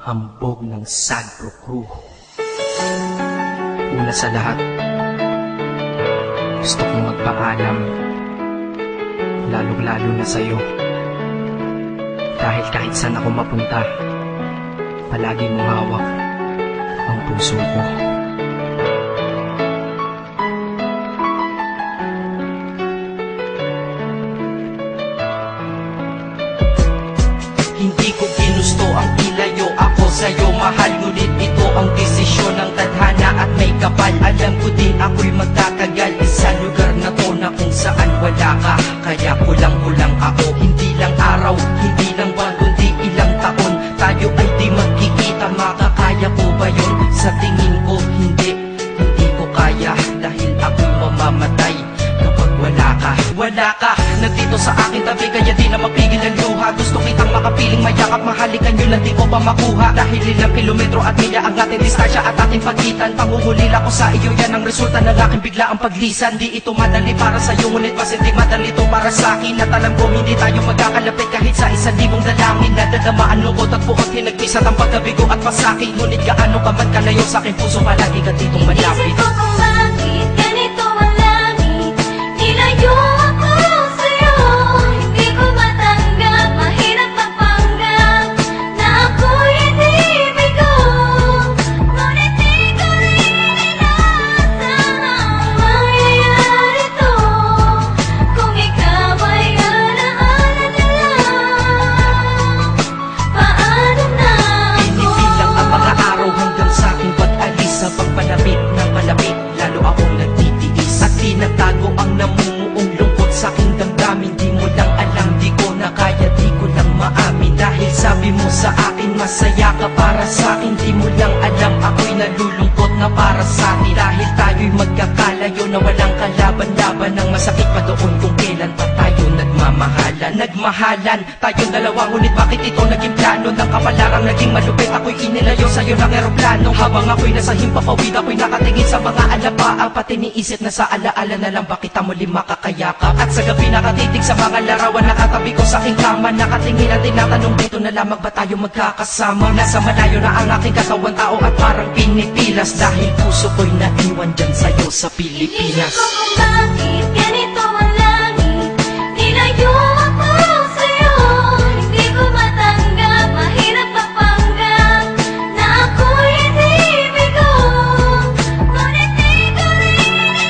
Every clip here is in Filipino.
hambog ng Sagpro Crew. Una sa lahat, gusto kong magpaalam, lalong-lalo na sa'yo. Dahil kahit saan ako mapunta, palagi mong hawak ang puso ko. Hindi ko ginusto ang ilayo ako sa'yo, mahal. Ngunit ito ang desisyon ng tadhana at may kapal. Alam ko din ako'y magtatagal sa lugar na to na kung saan wala ka. Kaya kulang-kulang ako, hindi lang araw, hindi lang buwan, kundi ilang taon. Tayo ay di magkikita, makakaya ko ba yun? Sa tingin ko hindi ko kaya. Dahil ako'y mamamatay kapag wala ka. Wala ka, nandito sa akin tabi, kaya di na mapigil ang luha. Gusto kitang makapiling, mayakap, mahalikan yun, hindi ko pa makuha. Dahil ilang kilometro at milya ang ating distansya at ating pagitan. Pangungulila ko sa iyo, yan ang resulta ng aking biglaang paglisan. Di ito madali para sa'yo, ngunit mas hindi madali ito para sa'kin. At alam ko hindi tayo magkakalapit kahit sa 1,000 dalangin. Nadadamaan lungkot at buot, hinagpis at ang pagkabigo at pasakit. Ngunit gaano ka man kalayo sa aking puso, palagi ka ditong malapit. Isip ko kung bakit ganito ang langit, nilayo ako sa'yo. Hindi ko matanggap, mahirap magpanggap na ako'y hindi bigo. Ngunit di ko rin inaasahang mangyayari to. Kung ikaw ay alaala na lang, paano na ako? Pinipilang ang mga araw hanggang sa aking pag-alis. Sa pagpalapit ng palapit, lalo akong nagtitiis. At tinatago ang namumuong lungkot sa aking damdamin. Di mo lang alam, di ko na kaya, di ko lang maamin. Dahil sabi mo sa akin, masaya ka para sa akin. Di mo lang alam, ako'y nalulungkot na para sa atin. Dahil tayo'y magkakalayo na walang kalaban-laban. Ang masakit pa doon kung kailan pa tayo nagmamahalan. Nagmahalan tayong dalawa, ngunit bakit ito naging plano? Ng kapalarang naging malupit, ako'y inilayo sa'yo ng eroplano. Habang ako'y nasa himpapawid, ako'y nakatingin sa mga alapaang. Pati niisip na sa alaala na lang ba kita muli makakayakap. At sa gabi nakatitig sa mga larawan, nakatabi ko sa aking kama. Nakatingin at tinatanong, dito na lamang ba tayo magkakasama? Nasa malayo na ang aking katawan, tao at parang pinipilas. Dahil puso ko'y naiwan dyan sa'yo sa Pilipinas. Inisip ko kung bakit ganito ang langit, nilayo ako sa'yo. Hindi ko matanggap, mahirap magpanggap na ako'y hindi bigo. Ngunit di ko rin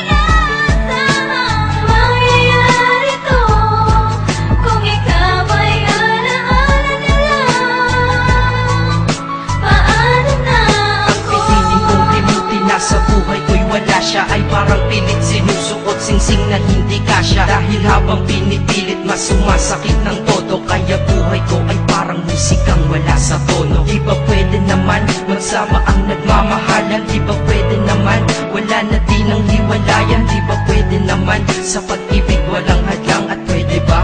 inaasahang mangyayari to. Kung ikaw ay alaala na lang, paano na Ang ako? piniling kong limutin na sa buhay ko'y wala siya, ay parang pilit sinusuot, singsing na hindi kasya. Dahil habang pinipilit, mas sumasakit ng todo. Kaya buhay ko ay parang musikang wala sa tono. Di ba pwede naman magsama ang nagmamahalan? Di ba pwede naman wala na din ang hiwalayan? Di ba pwede naman sa pag-ibig walang hadlang? At pwede ba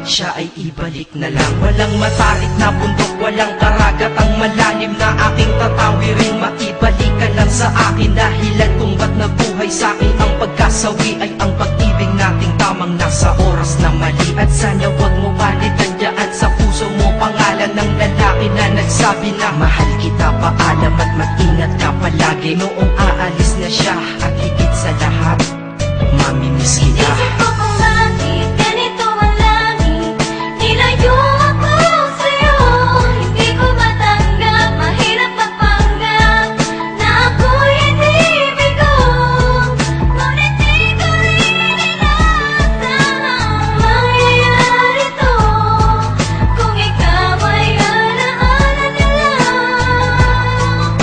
siya ay ibalik na lang? Walang matarik na bundok, walang karagat ang malalim na aking tatawirin. Maibalik ka lang sa akin, dahilan kung ba't nabuhay sa akin ang pagkasawi ay ang pag-ibig nating tamang nasa oras na mali. At sana wag mo palitan dyan sa puso mo pangalan ng lalaki na nagsabi na mahal kita, paalam at mag-ingat ka palagi. Noong aalis na siya at higit sa lahat, mamimiss kita. Isip ko kung bakit ganito ang langit, nilayo ako sa'yo. Hindi ko matanggap, mahirap magpanggap na ako'y hindi bigo. Ngunit di ko rin inaasahang mangyayari to. Kung ikaw ay alaala na lang,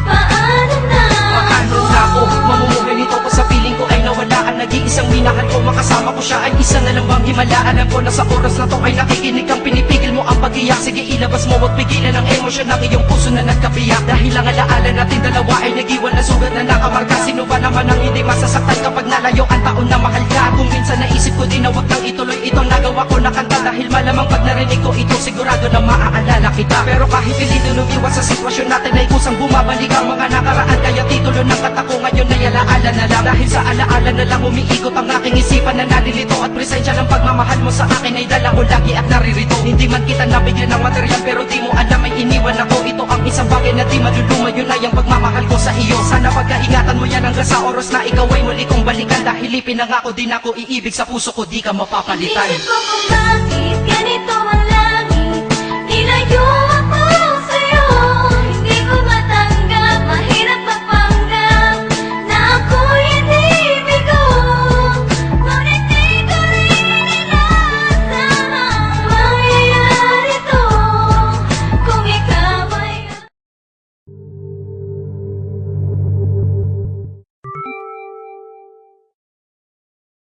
paano na Paano na ako mamumuhay nito ko sa piling ko ay nawala ang nag-iisang minahal ko? Makasama ko siya ay isa na lang bang himala? Alam ko na sa oras na to ay nakikinig kang pinipigil mo ang pag-iyak. Sige ilabas mo, wag pigilan ang emosyon ng iyong puso na nagkabiyak. Dahil ang alaala natin dalawa ay nag-iwan na sugat na nakamarka. Sino ba naman ang hindi masasaktan kapag nalayo ang taon na mahal ka? Kung minsan naisip ko din na wag nang ituloy itong nagawa ko na kanta. Dahil malamang pag narinig ko ito, sigurado na maaalala kita. Pero kahit hindi lumiwas sa sitwasyon natin ay kusang bumabalik ang mga nakaraan. Kaya titulo ng kanta ko ngayon ay alaala na lang. Dahil sa alaala na lang umiikot ang aking isipan na nalilito. At presensya ng pagmamahal mo sa akin ay dala ko lagi at naririto. Hindi man kita nabigyan ng material pero di mo alam ay iniwan ako. Ito ang isang bagay na di maluluma, yun ay ang pagmamahal ko sa iyo. Sana pagkaingatan mo yan hanggang sa oras na ikaw ay muli kong balikan. Dahil ipinangako din ako iibig sa puso ko, di ka mapapalitan. Inisip ko kung bakit ganito ang langit. Nilayo